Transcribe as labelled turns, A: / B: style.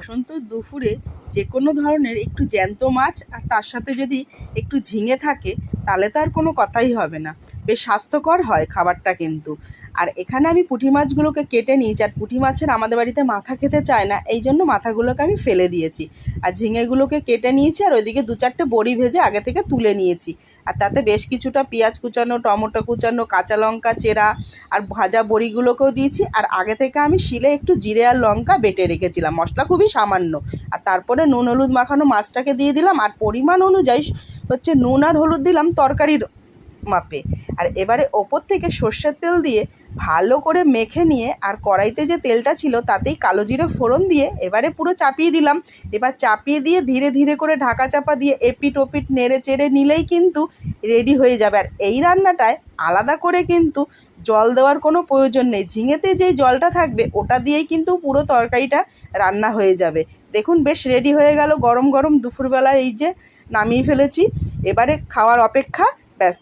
A: বসন্ত দুপুরে যে কোনো ধরনের একটু জ্যান্ত মাছ আর তার সাথে যদি একটু ঝিঙে থাকে তাহলে তো আর কোনো কথাই হবে না। বেশ স্বাস্থ্যকর হয় খাবারটা কিন্তু। আর এখানে আমি পুঁটি মাছগুলোকে কেটে নিয়েছি, আর পুঁটি মাছের আমাদের বাড়িতে মাথা খেতে চায় না, এই জন্য মাথাগুলোকে আমি ফেলে দিয়েছি। আর ঝিঙেগুলোকে কেটে নিয়েছি, আর ওইদিকে 2-4টে বড়ি ভেজে আগে থেকে তুলে নিয়েছি। আর তাতে বেশ কিছুটা পেঁয়াজ কুচানো, টমেটো কুচানো, কাঁচা লঙ্কা চেরা আর ভাজা বড়িগুলোকেও দিয়েছি। আর আগে থেকে আমি শিলে একটু জিরে আর লঙ্কা বেটে রেখেছিলাম, মশলা খুবই সামান্য। আর তারপরে নুন হলুদ মাখানো মাছটাকে দিয়ে দিলাম, আর পরিমাণ অনুযায়ী নুন আর হলুদ দিলাম তরকারির মাপে। আর এবারে ওপর থেকে সর্ষের তেল দিয়ে ভালো করে মেখে নিয়ে, আর কড়াইতে যে তেলটা ছিল তাতেই কালো জিরে ফোড়ন দিয়ে এবারে পুরো চাপিয়ে দিলাম। এবার চাপিয়ে দিয়ে ধীরে ধীরে করে ঢাকা চাপা দিয়ে এপিট ওপিট নেড়ে চেড়ে নিলেই কিন্তু রেডি হয়ে যাবে। আর এই রান্নাটায় আলাদা করে কিন্তু জল দেওয়ার কোনো প্রয়োজন নেই, ঝিঙেতে যেই জলটা থাকবে ওটা দিয়েই কিন্তু পুরো তরকারিটা রান্না হয়ে যাবে। দেখুন বেশ রেডি হয়ে গেল গরম গরম দুপুরবেলা, এই যে নামিয়ে ফেলেছি, এবারে খাওয়ার অপেক্ষা। ব্যাস,